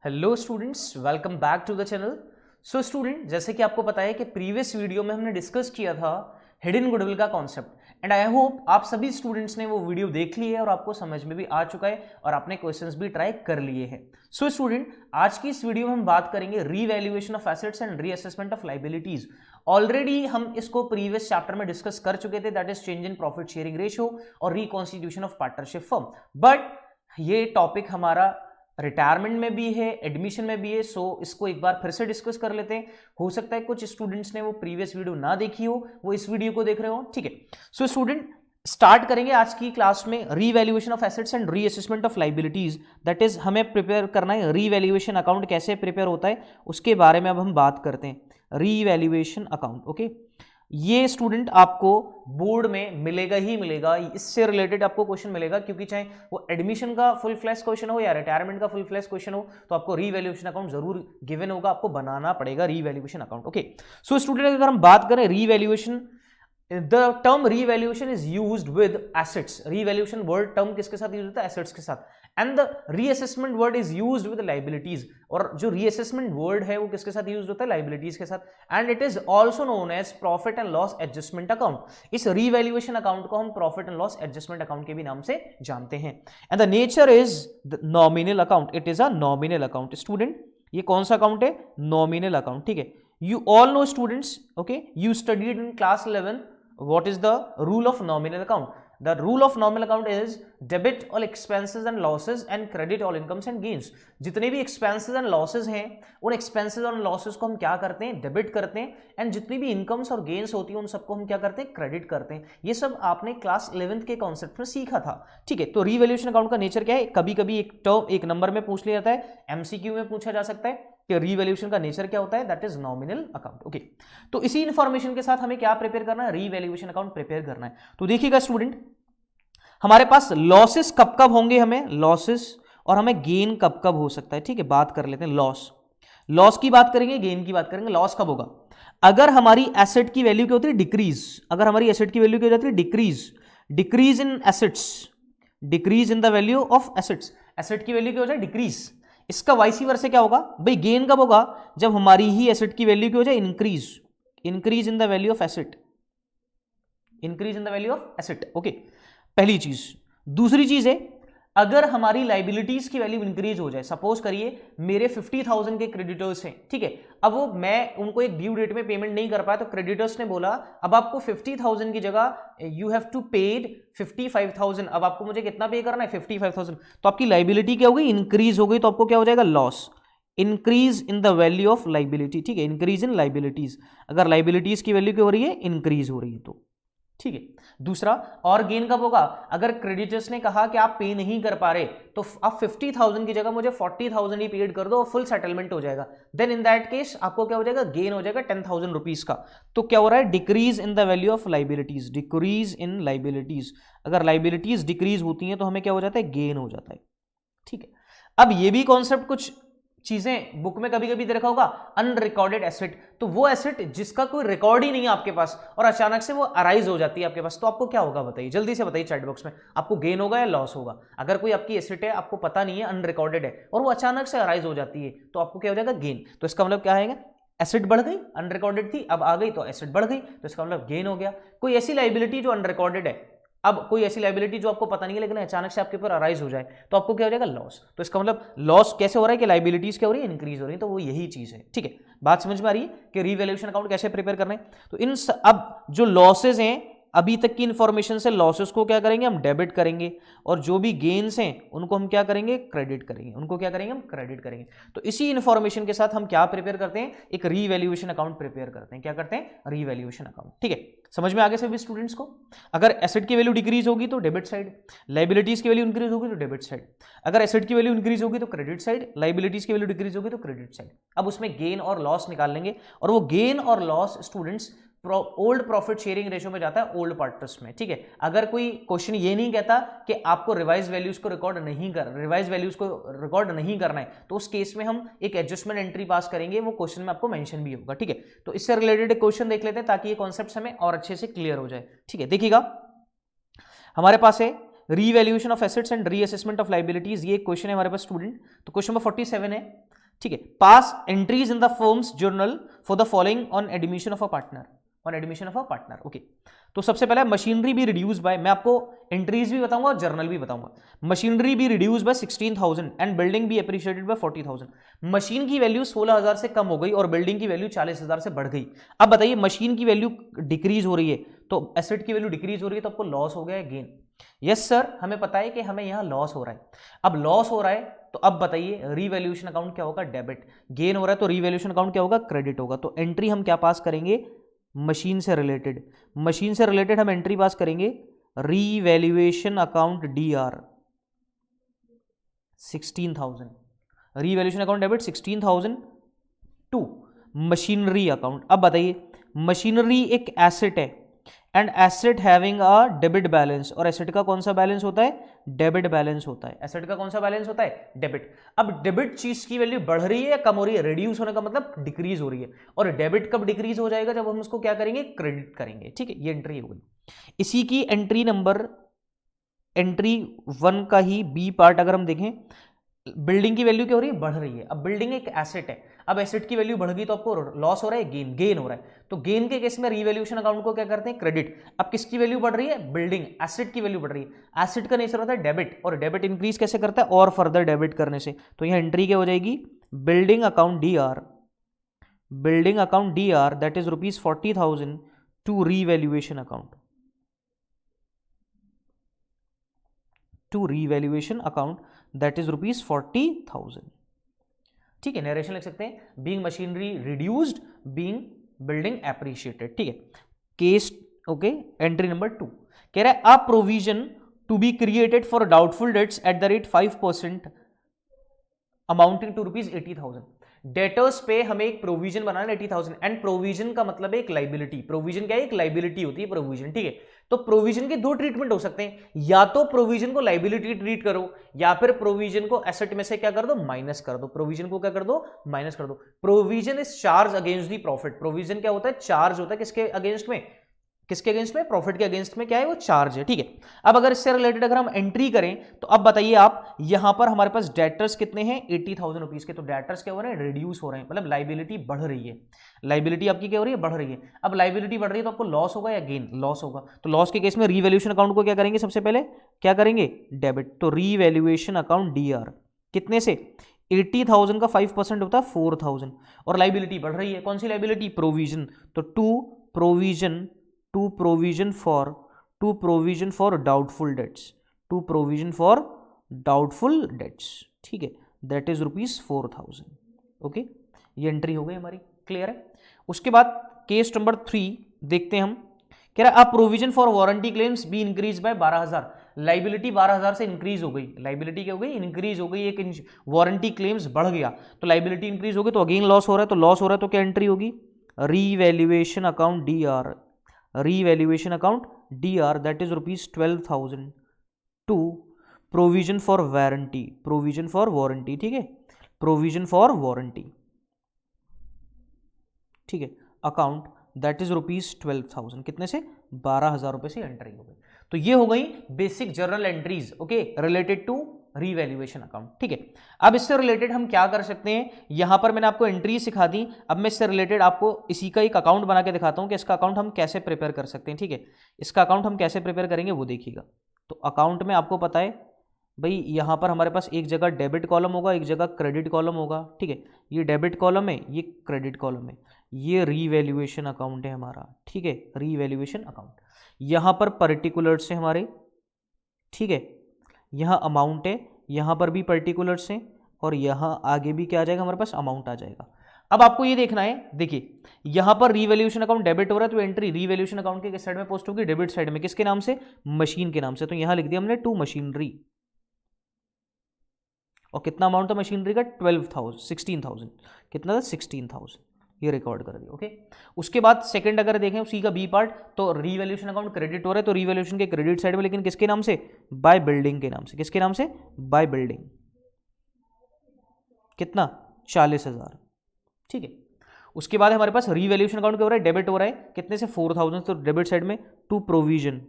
Hello students, welcome back to the channel. So student, जैसे कि आपको पता है कि प्रीवियस वीडियो में हमने डिस्कस किया था हिडन गुडविल का कॉन्सेप्ट एंड आई होप आप सभी स्टूडेंट्स ने वो वीडियो देख ली है और आपको समझ में भी आ चुका है और आपने क्वेश्चंस भी ट्राई कर लिए हैं। सो स्टूडेंट, आज की इस वीडियो में हम बात करेंगे revaluation of assets and reassessment of liabilities. Already हम इसको प्रीवियस चैप्टर में डिस्कस कर चुके थे, that is change in profit sharing ratio और reconstitution of partnership firm. But ये टॉपिक हमारा रिटायरमेंट में भी है, एडमिशन में भी है, सो इसको एक बार फिर से डिस्कस कर लेते हैं। हो सकता है कुछ स्टूडेंट्स ने वो प्रीवियस वीडियो ना देखी हो, वो इस वीडियो को देख रहे हो। ठीक है, सो स्टूडेंट स्टार्ट करेंगे आज की क्लास में revaluation of assets and reassessment of liabilities. That is हमें प्रिपेयर करना है रीवैल्यूएशन अकाउंट कैसे प्रिपेयर होता है उसके बारे में अब हम बात करते हैं। रीवैल्यूएशन अकाउंट, ओके, ये स्टूडेंट आपको बोर्ड में मिलेगा ही मिलेगा, इससे रिलेटेड आपको क्वेश्चन मिलेगा, क्योंकि चाहे वो एडमिशन का फुल फ्लैश क्वेश्चन हो या रिटायरमेंट का फुल फ्लैश क्वेश्चन हो तो आपको रीवैल्यूएशन अकाउंट जरूर गिवन होगा, आपको बनाना पड़ेगा revaluation account. Okay, so student अगर हम बात करें revaluation, the term revaluation is used with assets. Revaluation word term किसके साथ यूज होता है? एसेट्स के साथ। And the reassessment word is used with liabilities, और जो रीअसेसमेंट वर्ड है वो किसके साथ यूज होता है? लायबिलिटीज के साथ। And it is also known as profit and loss adjustment account. इस रीवैल्यूएशन अकाउंट को हम profit and loss adjustment account के भी नाम से जानते हैं। And the nature is the nominal account, it is a nominal account. Student, ये कौन सा अकाउंट है? Nominal account. ठीक है, you all know students, okay, you studied in class 11 what is the rule of nominal account. The rule of nominal account is debit all expenses and losses and credit all incomes and gains. जितने भी expenses and losses हैं उन expenses और losses को हम क्या करते हैं? डेबिट करते हैं। एंड जितनी भी इनकम्स और गेन्स होती हैं उन सबको हम क्या करते हैं? क्रेडिट करते हैं। ये सब आपने क्लास 11th के कॉन्सेप्ट में सीखा था। ठीक है, तो रीवैल्यूएशन अकाउंट का नेचर क्या है? कभी कभी एक टर्म एक नंबर में पूछ लिया जाता है, एमसीक्यू में पूछा जा सकता है कि रीवैल्यूएशन का नेचर क्या होता है? That is nominal account. Okay, तो इसी इंफॉर्मेशन के साथ हमें क्या प्रिपेयर करना है? रीवैल्यूएशन अकाउंट प्रिपेयर करना है। तो देखिएगा स्टूडेंट, हमारे पास लॉसेस कब कब होंगे, हमें लॉसेस, और हमें गेन कब कब हो सकता है। ठीक है, बात कर लेते हैं लॉस की बात करेंगे, गेन की बात करेंगे। लॉस कब होगा? अगर हमारी एसेट की वैल्यू क्या होती है? डिक्रीज। अगर हमारी एसेट की वैल्यू क्या हो जाती है? Decrease in assets, decrease in the value of assets. Asset की वैल्यू क्या हो जाए? डिक्रीज। इसका वाइस वर्सा क्या होगा भाई? गेन कब होगा? जब हमारी ही एसेट की वैल्यू क्या हो जाए? Increase in the value of asset, increase in the value of asset. Okay, पहली चीज। दूसरी चीज है, अगर हमारी लायबिलिटीज की वैल्यू इंक्रीज हो जाए, सपोज करिए मेरे 50,000 के क्रेडिटर्स हैं, ठीक है, अब वो मैं उनको एक ड्यू डेट में पेमेंट नहीं कर पाया, तो क्रेडिटर्स ने बोला अब आपको 50,000 की जगह यू हैव टू पेड 55,000, अब आपको मुझे कितना पे करना है? 55,000। तो आपकी लायबिलिटी क्या हो गई? इंक्रीज हो गई, तो आपको क्या हो जाएगा? Loss. Increase in the value of liability. ठीक है, इंक्रीज इन लायबिलिटीज। अगर लायबिलिटीज की वैल्यू क्या हो रही है? इंक्रीज हो रही है तो। ठीक है, दूसरा, और गेन कब होगा? अगर क्रेडिटर्स ने कहा कि आप पे नहीं कर पा रहे तो आप 50,000 की जगह मुझे 40,000 ही पेड कर दो और फुल सेटलमेंट हो जाएगा, देन इन दैट केस आपको क्या हो जाएगा? गेन हो जाएगा 10,000 रुपीज का। तो क्या हो रहा है? Decrease in the value of liabilities, decrease in liabilities. अगर लायबिलिटीज डिक्रीज होती हैं तो हमें क्या हो जाता है? गेन हो जाता है। ठीक है, अब ये भी कॉन्सेप्ट कुछ चीजें बुक में कभी कभी दे रखा होगा, अनरिकॉर्डेड एसेट। तो वो एसेट जिसका कोई रिकॉर्ड ही नहीं है आपके पास और अचानक से वो अराइज हो जाती है आपके पास, तो आपको क्या होगा बताइए? जल्दी से बताइए चैट बॉक्स में, आपको गेन होगा या लॉस होगा? अगर कोई आपकी एसेट है, आपको पता नहीं है, अनरिकॉर्डेड है, और वो अचानक से अराइज हो जाती है तो आपको क्या हो जाएगा? गेन। तो इसका मतलब क्या है? एसेट बढ़ गई, अनरिकॉर्डेड थी, अब आ गई तो एसेट बढ़ गई, तो इसका मतलब गेन हो गया। कोई ऐसी लायबिलिटी जो अनरिकॉर्डेड है, अब कोई ऐसी लायबिलिटी जो आपको पता नहीं है लेकिन अचानक से आपके ऊपर अराइज हो जाए, तो आपको क्या हो जाएगा? लॉस। तो इसका मतलब लॉस कैसे हो रहा है? कि लायबिलिटीज क्या हो रही है? इंक्रीज हो रही है। तो वो यही चीज है। ठीक है, बात समझ में आ रही है कि रीवैल्यूएशन अकाउंट कैसे प्रिपेयर करना है? तो अब जो लॉसेज हैं, अभी तक की इंफॉर्मेशन से लॉसेस को क्या करेंगे? हम डेबिट करेंगे, और जो भी गेन्स हैं उनको हम क्या करेंगे? क्रेडिट करेंगे। उनको क्या करेंगे? हम क्रेडिट करेंगे। तो इसी इंफॉर्मेशन के साथ हम क्या प्रिपेयर करते हैं? एक रीवैल्यूएशन अकाउंट प्रिपेयर करते हैं। क्या करते हैं? Revaluation account. ठीक है, समझ में आ गया सभी स्टूडेंट्स को? अगर एसेट की वैल्यू डिक्रीज होगी तो डेबिट साइड, लायबिलिटीज की वैल्यू इंक्रीज होगी तो डेबिट साइड। अगर एसेट की वैल्यू इंक्रीज होगी तो क्रेडिट साइड, लायबिलिटीज की वैल्यू डिक्रीज होगी तो क्रेडिट साइड। अब उसमें गेन और लॉस निकाल लेंगे, और वो गेन और loss students old profit sharing ratio में जाता है, ओल्ड पार्टनर्स में। ठीक है, अगर कोई क्वेश्चन ये नहीं कहता कि आपको रिवाइज वैल्यूज को रिकॉर्ड नहीं करना है, तो उस केस में हम एक एडजस्टमेंट एंट्री पास करेंगे, वो क्वेश्चन में आपको मेंशन भी होगा। ठीक है, तो इससे रिलेटेड क्वेश्चन देख लेते हैं ताकि ये कॉन्सेप्ट हमें और अच्छे से क्लियर हो जाए। ठीक है, देखिएगा हमारे पास है revaluation of assets and reassessment of liabilities, ये एक क्वेश्चन है हमारे पास स्टूडेंट। तो क्वेश्चन नंबर 47 है, ठीक है। Pass entries in the firm's journal for the following on admission of a partner, on admission of a partner, okay. तो सबसे पहले मशीनरी बी रिड्यूस बाय, मैं आपको एंट्रीज भी बताऊंगा और जर्नल भी बताऊंगा। Machinery be reduce by 16,000 and building be appreciated by 40,000। Machine की वैल्यू 16,000 से कम हो गई और बिल्डिंग की वैल्यू 40,000 से बढ़ गई। अब बताइए मशीन की वैल्यू डिक्रीज हो रही है तो एसेट की वैल्यू डिक्रीज हो रही है, तो आपको लॉस हो गया है, गेन। यस सर, हमें पता है कि हमें यहां लॉस हो रहा है। अब लॉस हो रहा है तो अब बताइए रीवैल्यूएशन अकाउंट क्या होगा, डेबिट। गेन हो रहा है तो रीवैल्यूएशन अकाउंट क्या होगा, क्रेडिट होगा। तो एंट्री हम क्या पास करेंगे, मशीन से रिलेटेड, मशीन से रिलेटेड हम एंट्री पास करेंगे revaluation account DR 16,000, revaluation account debit 16,000 to machinery account. अब बताइए मशीनरी एक एसेट है and asset having a debit balance, और एसेट का कौन सा बैलेंस होता है, डेबिट बैलेंस होता है। एसेट का कौन सा बैलेंस होता है, डेबिट। अब डेबिट चीज की वैल्यू बढ़ रही है या कम हो रही है, रिड्यूस होने का मतलब डिक्रीज हो रही है, और डेबिट कब डिक्रीज हो जाएगा, जब हम उसको क्या करेंगे, क्रेडिट करेंगे, ठीक है। ये एंट्री हो गई। इसी की एंट्री नंबर, एंट्री 1 का ही बी पार्ट अगर हम देखें, बिल्डिंग की वैल्यू क्या हो रही है, बढ़ रही है। अब बिल्डिंग एक एसेट है, अब एसेट की वैल्यू बढ़ गई तो आपको लॉस हो रहा है, गेन, गेन हो रहा है। तो गेन के केस में रीवैल्यूएशन अकाउंट को क्या करते हैं, क्रेडिट। अब किसकी वैल्यू बढ़ रही है, बिल्डिंग, एसेट की वैल्यू बढ़ रही है। एसेट का नेचर होता है डेबिट, और डेबिट इंक्रीज कैसे करता है, और फर्दर डेबिट करने से। तो यहां एंट्री क्या हो जाएगी, building account D R, building account D R that is ₹40,000 to revaluation account, to revaluation account that is ₹40,000, ठीक है। नरेशन लिख सकते हैं, being machinery reduced, being building appreciated, ठीक है। Case okay. एंट्री नंबर 2 कह रहा है a provision to be created for doubtful debts at the rate 5% amounting to ₹80,000। Debtors पे हमें एक प्रोविजन बनाना है 80,000, एंड प्रोविजन का मतलब है एक लाइबिलिटी। प्रोविजन क्या है, एक लाइबिलिटी होती है प्रोविजन, ठीक है। तो प्रोविजन के दो ट्रीटमेंट हो सकते हैं, या तो प्रोविजन को लाइबिलिटी ट्रीट करो, या फिर प्रोविजन को एसेट में से क्या कर दो, माइनस कर दो। प्रोविजन को क्या कर दो, माइनस कर दो। Provision is charge against the profit. Provision क्या होता है, चार्ज होता है किसके अगेंस्ट में, किसके अगेंस्ट में, प्रॉफिट के अगेंस्ट में क्या है, वो चार्ज है, ठीक है। अब अगर इससे रिलेटेड अगर हम एंट्री करें तो अब बताइए आप, यहां पर हमारे पास डेटर्स कितने हैं, 80,000 रुपीज के। तो डेटर्स क्या हो रहे हैं, रिड्यूस हो रहे हैं, मतलब लाइबिलिटी बढ़ रही है। लाइबिलिटी आपकी क्या हो रही है, बढ़ रही है। अब लाइबिलिटी बढ़ रही है तो आपको लॉस होगा या गेन, लॉस होगा। तो लॉस के केस में रीवैल्यूएशन अकाउंट को क्या करेंगे, सबसे पहले क्या करेंगे, डेबिट। तो रीवैल्यूएशन अकाउंट डीआर कितने से, 80,000 का 5% होता है 4,000, और लाइबिलिटी बढ़ रही है, कौन सी लाइबिलिटी, प्रोविजन। तो to provision for doubtful debts, to provision for doubtful debts, ठीक है, दैट इज ₹4,000, ओके। ये एंट्री हो गई हमारी, क्लियर है। उसके बाद केस नंबर 3 देखते हैं हम, कह रहा है a provision for warranty claims be increase by 12,000। Liability 12,000 से इंक्रीज हो गई, लाइबिलिटी क्या हो गई, इंक्रीज हो गई, एक वारंटी क्लेम्स बढ़ गया तो लाइबिलिटी इंक्रीज हो गई, तो अगेन लॉस हो रहा है। तो लॉस हो रहा है तो क्या एंट्री होगी, revaluation account D R, revaluation account D R that is ₹12,000 to provision for warranty, provision for warranty, ठीक है, प्रोविजन फॉर वारंटी, ठीक है, अकाउंट दैट इज ₹12,000, कितने से, 12,000 रुपए से एंट्री हो गई। तो ये हो गई basic journal entries, okay, related to revaluation account, ठीक है। अब इससे रिलेटेड हम क्या कर सकते हैं, यहां पर मैंने आपको एंट्री सिखा दी, अब मैं इससे रिलेटेड आपको इसी का एक अकाउंट बना के दिखाता हूं कि इसका अकाउंट हम कैसे प्रिपेयर कर सकते हैं, ठीक है। इसका अकाउंट हम कैसे प्रिपेयर करेंगे वो देखिएगा। तो अकाउंट में आपको पता है भाई, यहां पर हमारे पास एक जगह डेबिट कॉलम होगा, एक जगह क्रेडिट कॉलम होगा, ठीक है। ये डेबिट कॉलम है, ये क्रेडिट कॉलम है, ये रीवैल्यूएशन अकाउंट है हमारा, ठीक है, रीवैल्यूएशन अकाउंट। यहां पर पर्टिकुलर्स है हमारे, ठीक है, यहाँ अमाउंट है, यहाँ पर भी पर्टिकुलर्स हैं, और यहाँ आगे भी क्या आ जाएगा हमारे पास, अमाउंट आ जाएगा। अब आपको ये देखना है, देखिए यहाँ पर रीवैल्यूएशन अकाउंट डेबिट हो रहा है तो एंट्री रीवैल्यूएशन अकाउंट के किस साइड में पोस्ट होगी, डेबिट साइड में, किसके नाम से, मशीन के नाम से। तो यहाँ लिख दिया हमने टू मशीनरी, और कितना अमाउंट था मशीनरी का, 16,000, कितना था, 16,000, ये रिकॉर्ड कर दिया, ओके। उसके बाद सेकंड अगर देखें उसी का बी पार्ट, तो रीवैल्यूएशन अकाउंट क्रेडिट हो रहा है तो रीवैल्यूएशन के क्रेडिट साइड में, लेकिन किसके नाम से, बाय बिल्डिंग के नाम से, किसके नाम से, बाय बिल्डिंग, कितना, 40,000, ठीक है। उसके बाद हमारे पास रीवैल्यूएशन अकाउंट क्या हो रहा है, डेबिट हो रहा है, कितने से, 4,000, तो डेबिट साइड में to provision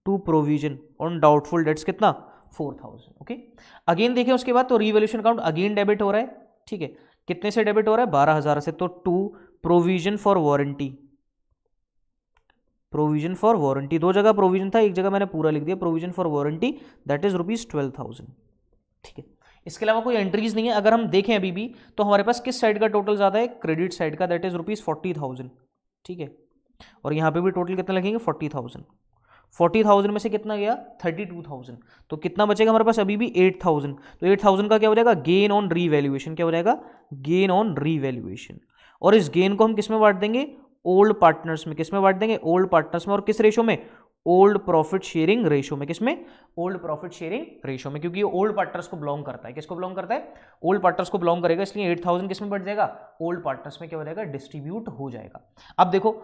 to provision on doubtful debts कितना 4000। ओके, अगेन देखें उसके बाद तो रीवैल्यूएशन अकाउंट अगेन डेबिट हो रहा है, ठीक है, कितने से डेबिट हो रहा है 12000 से, तो to provision for warranty, provision for warranty, दो जगह प्रोविजन था, एक जगह मैंने पूरा लिख दिया, provision for warranty that is ₹12,000। ठीक है, इसके अलावा कोई एंट्रीज नहीं है। अगर हम देखें अभी भी तो हमारे पास किस साइड का टोटल ज़्यादा है, क्रेडिट साइड का, दैट इज ₹40,000। ठीक है, और यहाँ पे भी टोटल कितना लगेंगे 40,000। 40,000 में से कितना गया 32,000, तो कितना बचेगा हमारे पास अभी भी 8,000। तो 8,000 का क्या हो जाएगा गेन ऑन रीवैल्यूएशन, क्या हो जाएगा गेन ऑन रीवैल्यूएशन। और इस गेन को हम किस में बांट देंगे, ओल्ड पार्टनर्स में। किस में बांट देंगे, ओल्ड पार्टनर्स में। और किस रेशो में, ओल्ड प्रॉफिट शेयरिंग रेशो में। किसमें, ओल्ड प्रॉफिट शेयरिंग रेशो में, क्योंकि ये ओल्ड पार्टनर्स को बिलोंग करता है। किसको बिलोंग करता है, ओल्ड पार्टनर्स को बिलोंग करेगा, इसलिए 8,000 किसमें बढ़ जाएगा, ओल्ड पार्टनर्स में क्या हो जाएगा, डिस्ट्रीब्यूट हो जाएगा। अब देखो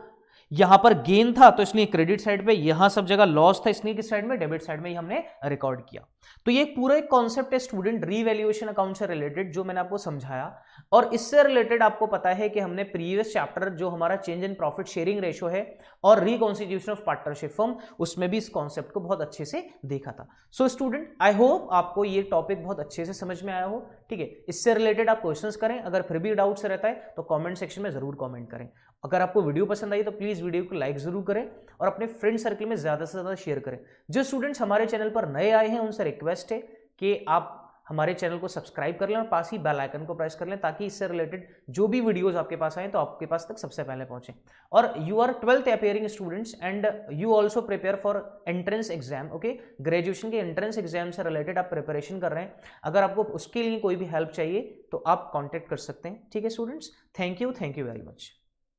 यहां पर गेन था तो इसलिए क्रेडिट साइड पे, यहां सब जगह लॉस था इसलिए किस साइड में, डेबिट साइड में ही हमने रिकॉर्ड किया। तो ये पूरा एक कॉन्सेप्ट है स्टूडेंट रीवैल्यूएशन अकाउंट से रिलेटेड, जो मैंने आपको समझाया। और इससे रिलेटेड आपको पता है कि हमने प्रीवियस चैप्टर जो हमारा change in profit sharing ratio है और रिकॉन्स्टिट्यूशन ऑफ पार्टनरशिप फर्म, उसमें भी इस कॉन्सेप्ट को बहुत अच्छे से देखा था। सो स्टूडेंट आई होप आपको ये टॉपिक बहुत अच्छे से समझ में आया हो। ठीक है, इससे रिलेटेड आप क्वेश्चंस करें, अगर फिर भी डाउट्स रहता है तो कमेंट सेक्शन में जरूर कमेंट करें। अगर आपको वीडियो पसंद आई तो प्लीज वीडियो को लाइक जरूर करें और अपने फ्रेंड सर्कल में ज्यादा से ज्यादा शेयर करें। जो स्टूडेंट्स हमारे चैनल पर नए आए हैं उनसे रिक्वेस्ट है कि आप हमारे चैनल को सब्सक्राइब कर लें और पास ही बेल आइकन को प्रेस कर लें, ताकि इससे रिलेटेड जो भी वीडियोस आपके पास आए तो आपके पास तक सबसे पहले पहुंचे। और you are 12th appearing students and you also prepare for entrance exam. Okay, graduation के एंट्रेंस एग्जाम से रिलेटेड आप प्रिपरेशन कर रहे हैं, अगर आपको उसके लिए कोई भी हेल्प चाहिए तो आप कॉन्टेक्ट कर सकते हैं। ठीक है students, thank you very much.